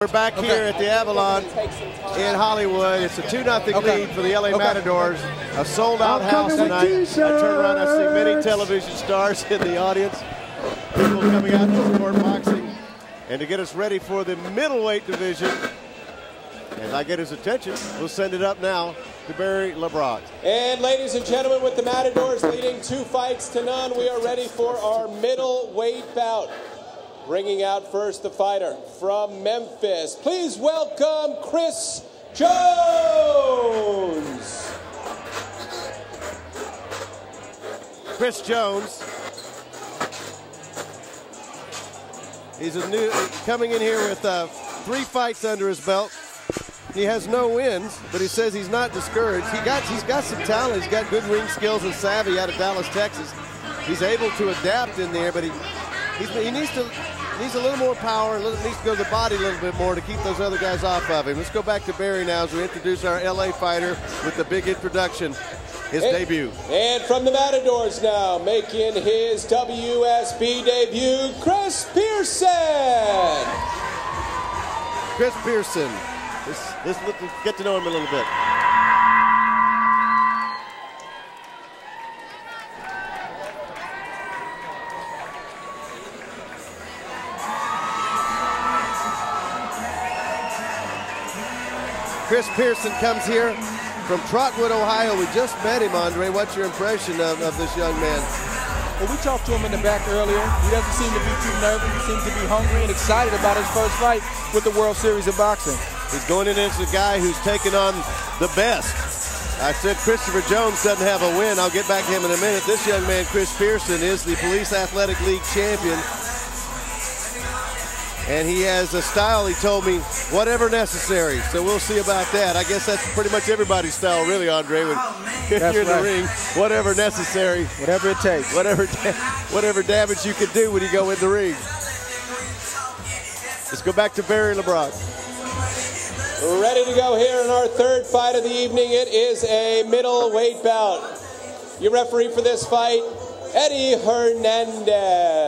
We're back here at the Avalon in Hollywood. It's a 2-0 lead for the LA Matadors. A sold-out house tonight. I turn around, I see many television stars in the audience. People coming out to support boxing and to get us ready for the middleweight division. As I get his attention, we'll send it up now to Barry LeBron. And ladies and gentlemen, with the Matadors leading 2-0, we are ready for our middleweight bout. Bringing out first the fighter from Memphis. Please welcome Chris Jones. Chris Jones. He's coming in here with 3 fights under his belt. He has no wins, but he says he's not discouraged. He's got some talent. He's got good ring skills and savvy out of Dallas, Texas. He's able to adapt in there, but he needs a little more power, needs to go to the body a little bit more to keep those other guys off of him. Let's go back to Barry now as we introduce our LA fighter with the big introduction, his debut. And from the Matadors now, making his WSB debut, Chris Pearson. Chris Pearson. Let's get to know him a little bit. Chris Pearson comes here from Trotwood, Ohio. We just met him, Andre. What's your impression of this young man? Well, we talked to him in the back earlier. He doesn't seem to be too nervous. He seems to be hungry and excited about his first fight with the World Series of Boxing. He's going in as a guy who's taken on the best. I said Christopher Jones doesn't have a win. I'll get back to him in a minute. This young man, Chris Pearson, is the Police Athletic League champion. And he has a style, he told me, whatever necessary. So we'll see about that. I guess that's pretty much everybody's style, really, Andre. When you're in the ring, whatever necessary. Whatever it takes. Whatever damage you can do when you go in the ring. Let's go back to Barry LeBron. Ready to go here in our third fight of the evening. It is a middleweight bout. Your referee for this fight, Eddie Hernandez.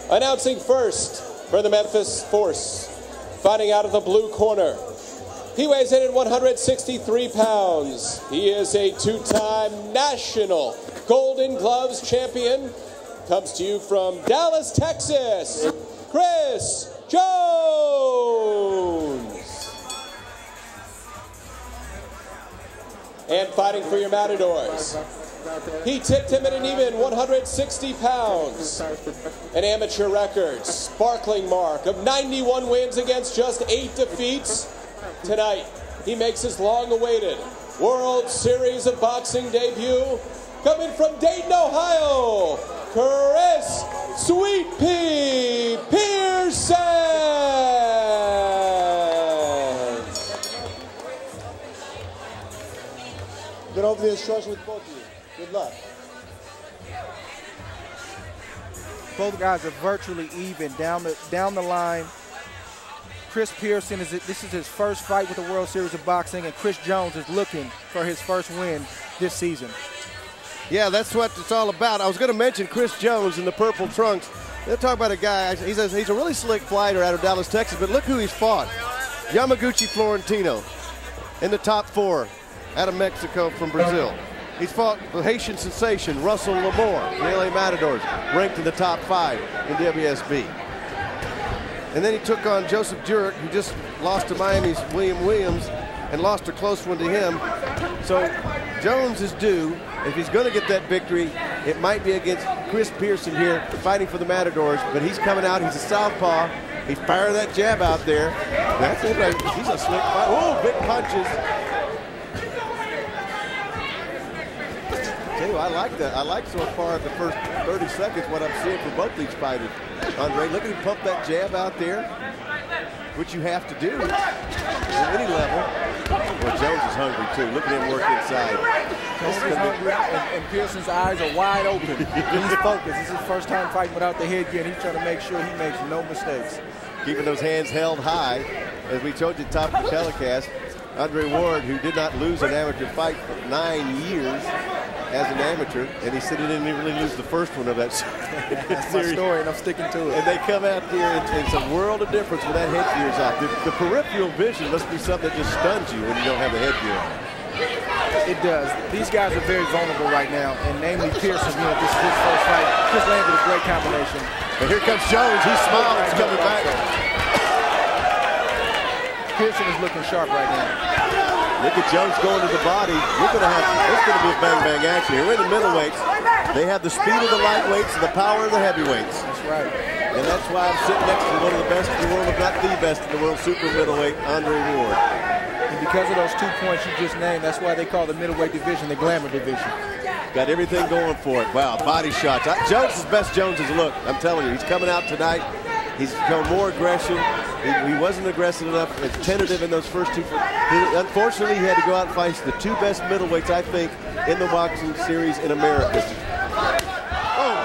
Announcing first for the Memphis Force, fighting out of the blue corner. He weighs in at 163 pounds. He is a 2-time national Golden Gloves champion. Comes to you from Dallas, Texas, Chris Jones. And fighting for your Matadors, he tipped him at an even 160 pounds. An amateur record, sparkling mark of 91 wins against just 8 defeats. Tonight, he makes his long-awaited World Series of Boxing debut. Coming from Dayton, Ohio, Chris Sweet Pea Pearson. Get over the instruction with both of you. Good luck. Both guys are virtually even down the line. Chris Pearson, this is his first fight with the World Series of Boxing, and Chris Jones is looking for his first win this season. Yeah, that's what it's all about. I was going to mention Chris Jones in the purple trunks. They'll talk about a guy, he's a really slick fighter out of Dallas, Texas, but look who he's fought. Yamaguchi Florentino in the top 4 out of Mexico from Brazil. He's fought the Haitian sensation, Russell Lamore, the LA Matadors, ranked in the top 5 in WSB. And then he took on Joseph Jurek, who just lost to Miami's William Williams and lost a close one to him. So Jones is due. If he's going to get that victory, it might be against Chris Pearson here, fighting for the Matadors, but he's coming out, he's a southpaw. He fired that jab out there. That's it, right? He's a slick fighter. Oh, big punches. I like that. I like so far the first 30 seconds what I'm seeing from both these fighters. Andre, look at him pump that jab out there, which you have to do at any level. Well, Jones is hungry too. Look at him work inside. Jones is hungry, and Pearson's eyes are wide open. He's focused. This is his first time fighting without the headgear, and he's trying to make sure he makes no mistakes. Keeping those hands held high. As we told you at the top of the telecast, Andre Ward, who did not lose an amateur fight for 9 years, as an amateur, and he said he didn't even really lose the first one of that That's my story, and I'm sticking to it. And they come out here, and it's a world of difference when that headgear is off. The peripheral vision must be something that just stuns you when you don't have the headgear on. It does. These guys are very vulnerable right now, and namely Pearson. You know, this is his first fight. Just landed a great combination. But here comes Jones. He's smiling. He's coming back. Pearson is looking sharp right now. Look at Jones going to the body. It's going to be a bang-bang action here. We're in the middleweights. They have the speed of the lightweights and the power of the heavyweights. That's right. And that's why I'm sitting next to one of the best in the world, if not the best in the world, super middleweight, Andre Ward. And because of those 2 points you just named, that's why they call the middleweight division the glamour division. Got everything going for it. Wow, body shots. Jones is best Jones has looked. I'm telling you, he's coming out tonight. He's become more aggressive. He wasn't aggressive enough. It's tentative in those first two. Unfortunately, he had to go out and fight the 2 best middleweights, I think, in the boxing series in America. Oh,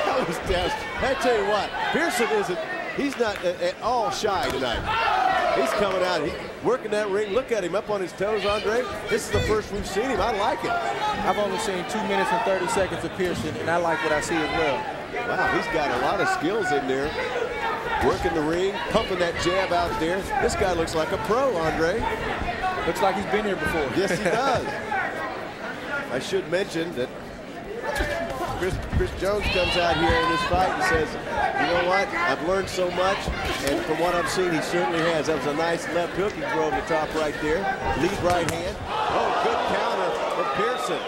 that was down. I tell you what, Pearson he's not at all shy tonight. He's coming out, he's working that ring. Look at him up on his toes, Andre. This is the first we've seen him. I like it. I've only seen 2 minutes and 30 seconds of Pearson, and I like what I see as well. Wow, he's got a lot of skills in there. Working the ring, pumping that jab out there. This guy looks like a pro, Andre. Looks like he's been here before. Yes, he does. I should mention that Chris Jones comes out here in this fight and says, you know what, I've learned so much, and from what I've seen, he certainly has. That was a nice left hook he threw over the top right there. Lead right hand. Oh, good counter from Pearson.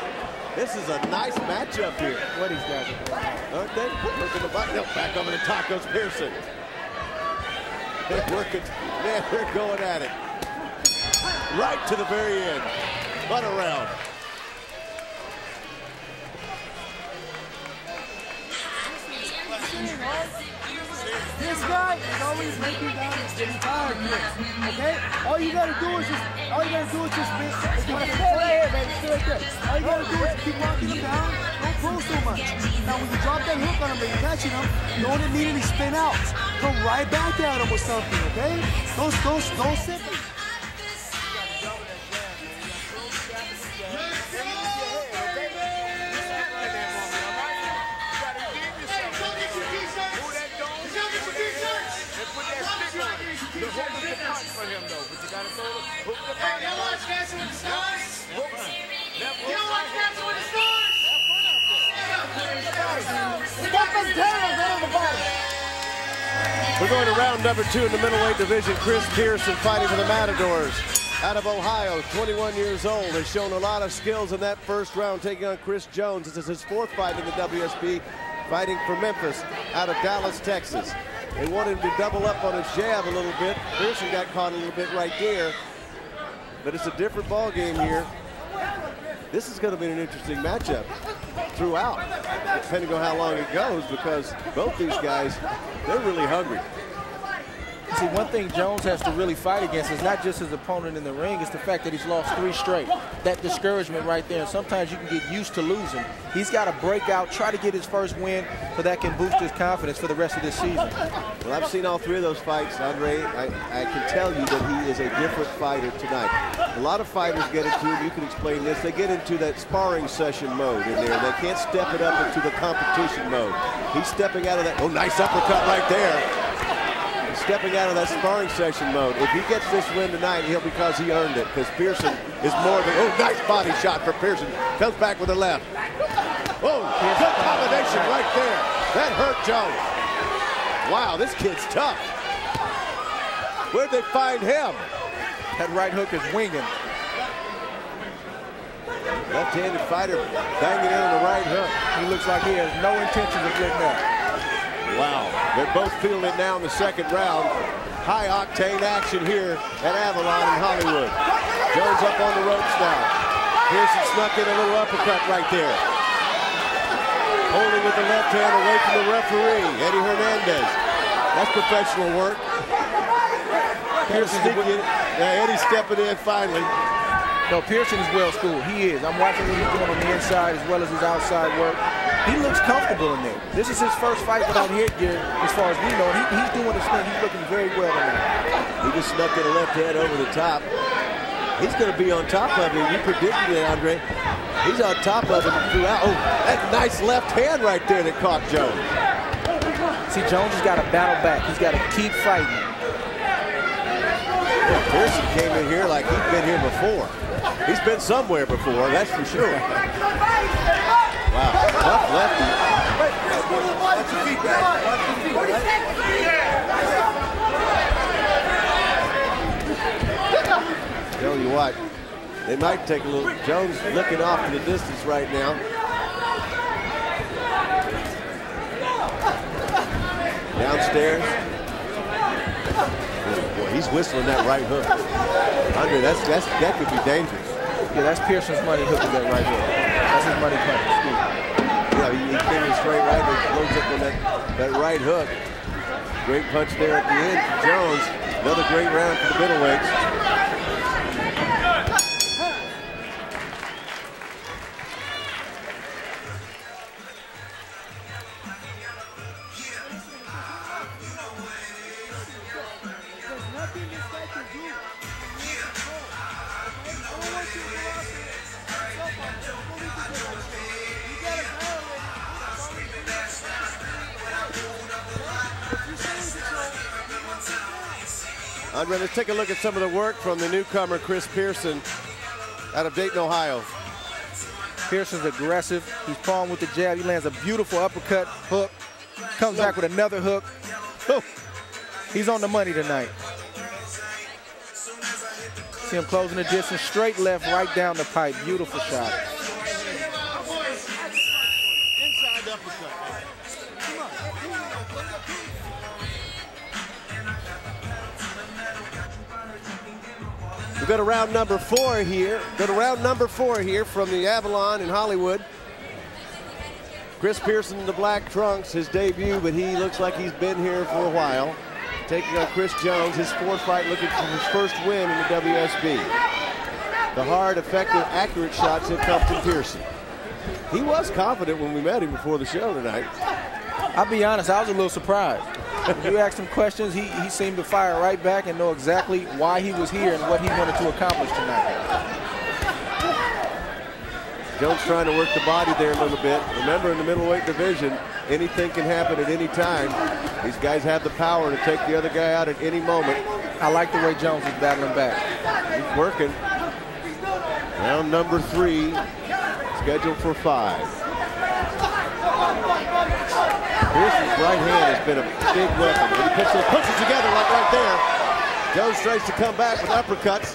This is a nice matchup here. What these guys are doing. Aren't they? Working the body. No, back over the top goes Pearson. They're working. Man, they're going at it. Right to the very end. What a round. This guy is always making guys getting tired here. Okay? All you gotta do is just right here, baby. Stay right there. All you gotta do is keep walking him down. Don't pull so much. Now when you drop that hook on him and you're catching him, don't immediately spin out. Come right back at him with something, okay? Don't sit there. We're going to round number 2 in the middleweight division. Chris Pearson fighting for the Matadors out of Ohio, 21 years old. Has shown a lot of skills in that first round, taking on Chris Jones. This is his 4th fight in the WSB, fighting for Memphis out of Dallas, Texas. They wanted him to double up on his jab a little bit. Pearson got caught a little bit right there. But it's a different ball game here. This is going to be an interesting matchup throughout, depending on how long it goes, because both these guys, they're really hungry. See, one thing Jones has to really fight against is not just his opponent in the ring, it's the fact that he's lost 3 straight. That discouragement right there, and sometimes you can get used to losing. He's got to break out, try to get his first win, so that can boost his confidence for the rest of this season. Well, I've seen all 3 of those fights, Andre. I can tell you that he is a different fighter tonight. A lot of fighters get into, and you can explain this, they get into that sparring session mode in there. They can't step it up into the competition mode. He's stepping out of that. Oh, nice uppercut right there. Stepping out of that sparring session mode. If he gets this win tonight, he'll because he earned it, because Pearson is more than, oh, nice body shot for Pearson. Comes back with a left. Oh, good combination right there. That hurt Jones. Wow, this kid's tough. Where'd they find him? That right hook is winging. Left-handed fighter banging in on the right hook. He looks like he has no intention of getting up. Wow, they're both feeling it now in the 2nd round. High-octane action here at Avalon in Hollywood. Jones up on the ropes now. Pearson snuck in a little uppercut right there. Holding with the left hand away from the referee, Eddie Hernandez. That's professional work. Eddie's stepping in finally. No, Pearson is well schooled. He is. I'm watching what he's doing on the inside as well as his outside work. He looks comfortable in there. This is his first fight without headgear, as far as we know. He's doing his thing. He's looking very well tonight. He just snuck in a left hand over the top. He's going to be on top of him. You predicted it, Andre. He's on top of him throughout. Oh, that nice left hand right there that caught Jones. See, Jones has got to battle back. He's got to keep fighting. Yeah, Pearson came in here like he'd been here before. He's been somewhere before, that's for sure. Wow, tough lefty. Watch your feet, guys. Watch your feet, right? Tell you what, they might take a little. Jones looking off to the distance right now. Downstairs. Oh, boy, he's whistling that right hook. Andre, that could be dangerous. Yeah, that's Pearson's money hook with that right hook. That's his money punch. Yeah, he came in straight right and closed up on that right hook. Great punch there at the end for Jones. Another great round for the middleweights. Andre, let's take a look at some of the work from the newcomer, Chris Pearson, out of Dayton, Ohio. Pearson's aggressive. He's pawing with the jab. He lands a beautiful uppercut, hook, comes back with another hook. Oh, he's on the money tonight. See him closing the distance, straight left, right down the pipe. Beautiful shot. Inside uppercut. Come on. We go to round number 4 here. Go to round number 4 here from the Avalon in Hollywood. Chris Pearson in the black trunks, his debut, but he looks like he's been here for a while. Taking on Chris Jones, his 4th fight, looking for his first win in the WSB. The hard, effective, accurate shots have come from Pearson. He was confident when we met him before the show tonight. I'll be honest, I was a little surprised. When you asked him questions, he seemed to fire right back and know exactly why he was here and what he wanted to accomplish tonight. Jones trying to work the body there a little bit. Remember, in the middleweight division, anything can happen at any time. These guys have the power to take the other guy out at any moment. I like the way Jones is battling back. He's working. Round number 3, scheduled for 5. Pearson's right hand has been a big weapon. When he puts those punches together like right there, Jones tries to come back with uppercuts.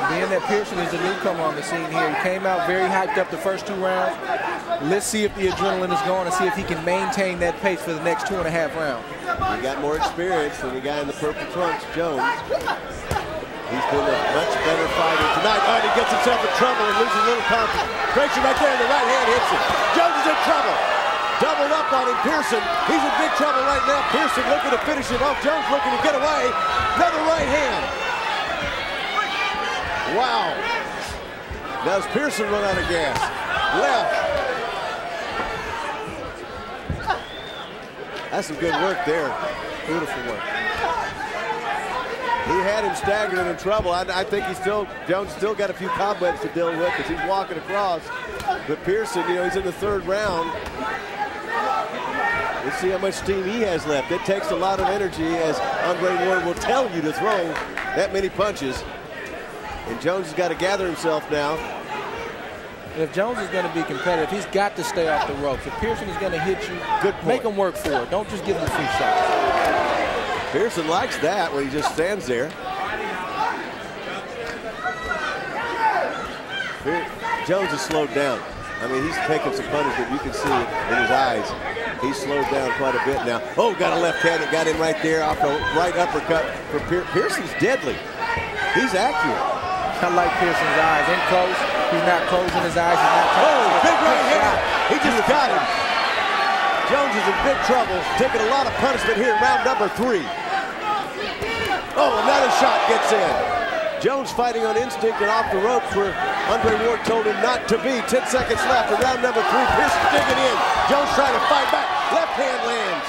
Being that Pearson is a newcomer on the scene here, he came out very hyped up the first 2 rounds. Let's see if the adrenaline is going and see if he can maintain that pace for the next 2.5 rounds. He got more experience than the guy in the purple trunks, Jones. He's been a much better fighter tonight. Oh, and he gets himself in trouble and loses a little concentration right there, and the right hand hits him. Jones is in trouble. Doubled up on him, Pearson. He's in big trouble right now. Pearson looking to finish him off. Jones looking to get away. Another right hand. Wow. Now does Pearson run out of gas? Left. That's some good work there. Beautiful work. He had him staggered and in trouble. I think Jones still got a few cobwebs to deal with as he's walking across. But Pearson, he's in the 3rd round. Let's see how much steam he has left. It takes a lot of energy, as Andre Ward will tell you, to throw that many punches. And Jones has got to gather himself now. If Jones is going to be competitive, he's got to stay off the ropes. If Pearson is going to hit you, make him work for it. Don't just give him free shots. Pearson likes that when he just stands there. Jones has slowed down. I mean, he's taking some punishment. You can see it in his eyes. He's slowed down quite a bit now. Oh, got a left hand. It got him right there off the right uppercut. For Pearson's deadly. He's accurate. I like Pearson's eyes. In close. He's not closing his eyes. He's not closing. Oh, big right hand. He just got him. Jones is in big trouble. Taking a lot of punishment here in round number 3. Oh, another shot gets in. Jones fighting on instinct and off the ropes where Andre Ward told him not to be. 10 seconds left in round number 3. Pearson digging in. Jones trying to fight back. Left hand lands.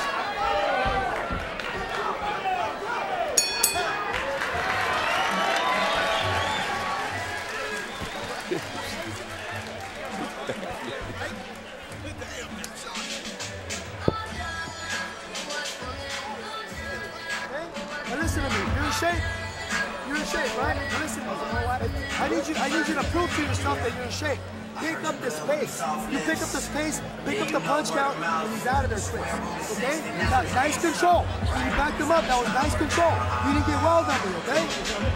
listen to me. You're in shape. You're in shape, right? Listen to me. I need you to prove to yourself that you're in shape. Pick up the space. You pick up the space, pick up the punch count, and he's out of there quick. Okay? Nice control. You backed him up. That was nice control. You didn't get wild on me, okay?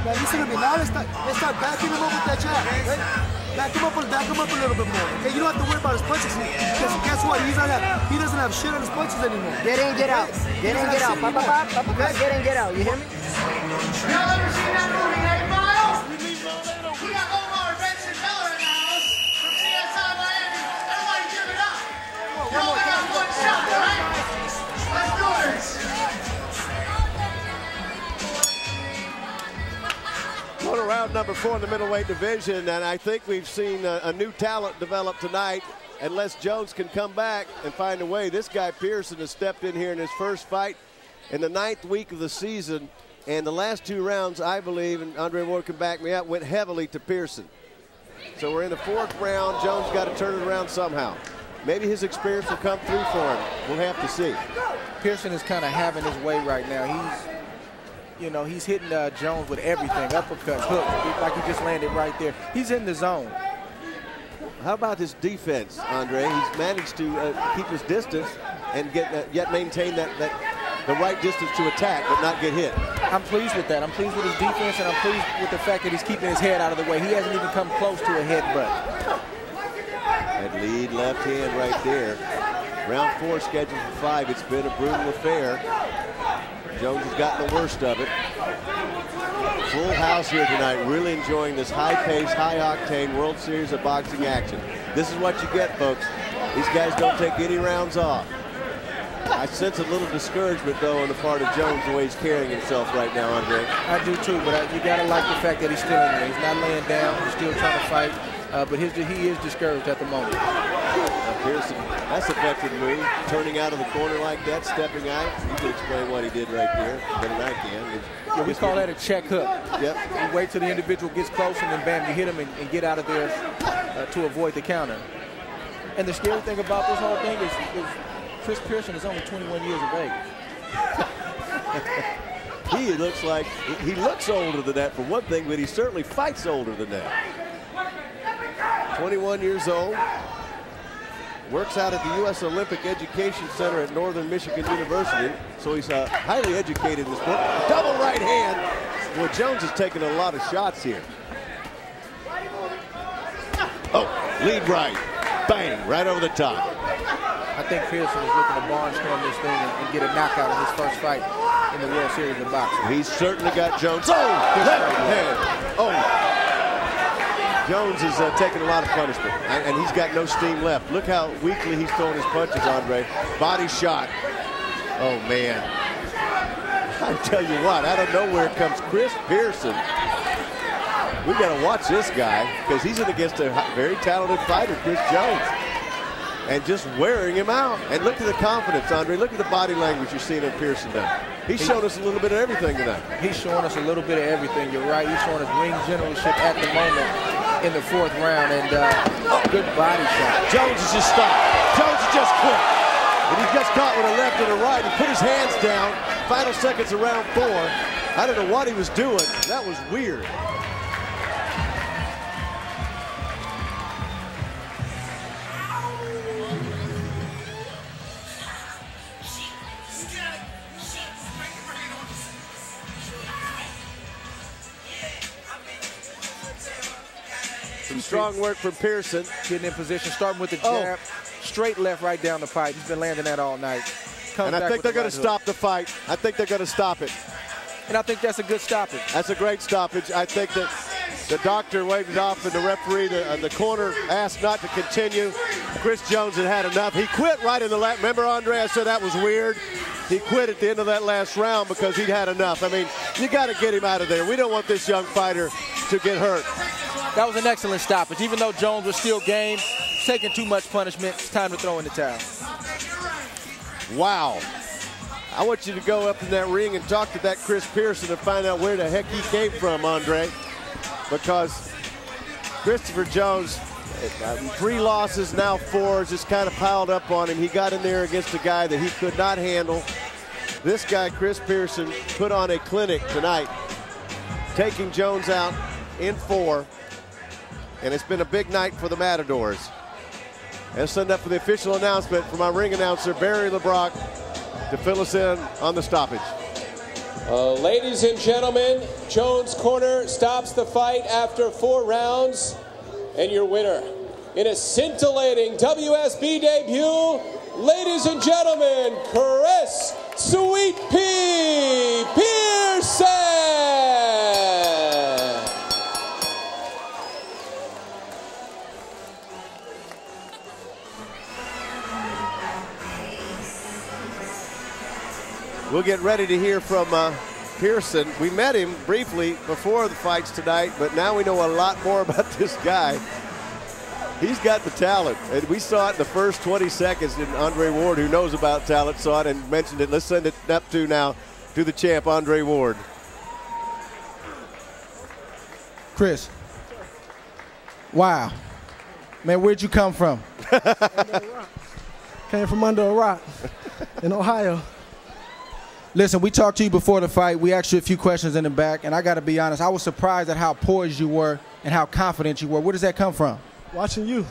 Now listen to me. Now let's start backing him up with that jab, okay? Back him up a little bit more, okay? You don't have to worry about his punches. Because guess what? He doesn't have shit on his punches anymore. Get in, get out. Get in, get out. Pop, pop, pop, pop, pop. Get in, get out. You hear me? Y'all ever seen that movie, 8 Mile? We got Omar Benson Miller in the house from CSI Miami. Everybody give it up. You only got one shot, right? Let's do this. Going to round number 4 in the middleweight division, and I think we've seen a new talent develop tonight. Unless Jones can come back and find a way. This guy Pearson has stepped in here in his first fight in the 9th week of the season, and the last 2 rounds, I believe, and Andre Ward can back me up, went heavily to Pearson. So we're in the 4th round. Jones got to turn it around somehow. Maybe his experience will come through for him. We'll have to see. Pearson is kind of having his way right now. He's hitting Jones with everything, uppercuts, hooks, like he just landed right there. He's in the zone. How about his defense, Andre? He's managed to keep his distance and yet maintain the right distance to attack, but not get hit. I'm pleased with that. I'm pleased with his defense, and I'm pleased with the fact that he's keeping his head out of the way. He hasn't even come close to a headbutt. That lead left hand right there. Round 4 scheduled for 5. It's been a brutal affair. Jones has gotten the worst of it. Full house here tonight, really enjoying this high-paced, high-octane World Series of Boxing action. This is what you get, folks. These guys don't take any rounds off. I sense a little discouragement, though, on the part of Jones, the way he's carrying himself right now, Andre. I do, too, but you got to like the fact that he's still in there. He's not laying down. He's still trying to fight, but he is discouraged at the moment. Pearson, that's effective move. Turning out of the corner like that, stepping out. You can explain what he did right there better than I can. Yeah, we call that a check hook. Yep. You wait till the individual gets close, and then bam, you hit him and get out of there to avoid the counter. And the scary thing about this whole thing is Chris Pearson is only 21 years of age. he looks older than that for one thing, but he certainly fights older than that. 21 years old. Works out at the U.S. Olympic Education Center at Northern Michigan University, so he's highly educated in the sport. Double right hand. Well, Jones is taking a lot of shots here. Oh, lead right. Bang, right over the top. I think Pearson is looking to barnstorm this thing and get a knockout in his first fight in the World Series of Boxing. He's certainly got Jones. Oh, left hand. Oh. Jones is taking a lot of punishment, and he's got no steam left. Look how weakly he's throwing his punches, Andre. Body shot. Oh, man. I tell you what, out of nowhere comes Chris Pearson. We got to watch this guy because he's in against a very talented fighter, Chris Jones, and just wearing him out. And look at the confidence, Andre. Look at the body language you're seeing in Pearson now. He's showing us a little bit of everything tonight. He's showing us a little bit of everything. You're right. He's showing us ring generalship at the moment in the 4th round, and good body shot. Jones has just stopped. Jones has just quit. And he just caught with a left and a right. He put his hands down. Final seconds of round 4. I don't know what he was doing. That was weird. Some strong work from Pearson. Getting in position, starting with the jab. Straight left, right down the pipe. He's been landing that all night. And I think they're going to stop the fight. I think they're going to stop it. And I think that's a good stoppage. That's a great stoppage. I think that the doctor waved it off, and the referee, the corner, asked not to continue. Chris Jones had enough. He quit right in the last. Remember, Andre, I said that was weird. He quit at the end of that last round because he'd had enough. I mean, you got to get him out of there. We don't want this young fighter to get hurt. That was an excellent stoppage. Even though Jones was still game, taking too much punishment, it's time to throw in the towel. Wow. I want you to go up in that ring and talk to that Chris Pearson and find out where the heck he came from, Andre. Because Christopher Jones, 3 losses, now 4, just kind of piled up on him. He got in there against a guy that he could not handle. this guy, Chris Pearson, put on a clinic tonight, taking Jones out in 4. And it's been a big night for the Matadors. Let's send up for the official announcement from our ring announcer, Barry LeBrock, to fill us in on the stoppage. Ladies and gentlemen, Jones Corner stops the fight after 4 rounds. And your winner, in a scintillating WSB debut, ladies and gentlemen, Chris Sweet Pea Pearson! We'll get ready to hear from Pearson. We met him briefly before the fights tonight, but now we know a lot more about this guy. He's got the talent, and we saw it in the first 20 seconds. And Andre Ward, who knows about talent, saw it and mentioned it. Let's send it up to the champ, Andre Ward. Chris, wow. Man, where'd you come from? Came from under a rock in Ohio. Listen, we talked to you before the fight. We asked you a few questions in the back, and I got to be honest, I was surprised at how poised you were and how confident you were. Where does that come from? Watching you.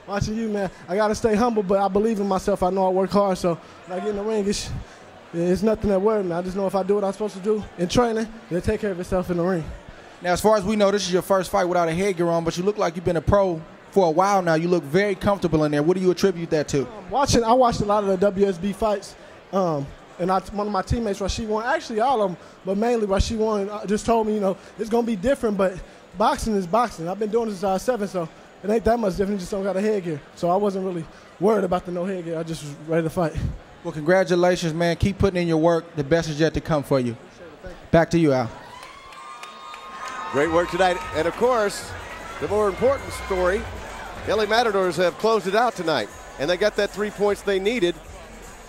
Watching you, man. I got to stay humble, but I believe in myself. I know I work hard, so when I get in the ring, it's nothing that worries me. I just know if I do what I'm supposed to do in training, it'll take care of itself in the ring. Now, as far as we know, this is your first fight without a headgear on, but you look like you've been a pro for a while now. You look very comfortable in there. What do you attribute that to? I watched a lot of the WSB fights. And one of my teammates, Rasheed Warren, actually all of them, but mainly Rasheed Warren, just told me, it's going to be different, but boxing is boxing. I've been doing this since I was 7, so it ain't that much different. Just don't got a headgear. So I wasn't really worried about the no headgear. I just was ready to fight. Well, congratulations, man. Keep putting in your work. The best is yet to come for you. Back to you, Al. Great work tonight. And, of course, the more important story, the LA Matadors have closed it out tonight, and they got that 3 points they needed.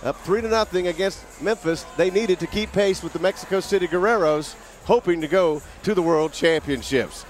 Up 3-0 against Memphis. They needed to keep pace with the Mexico City Guerreros, hoping to go to the World Championships.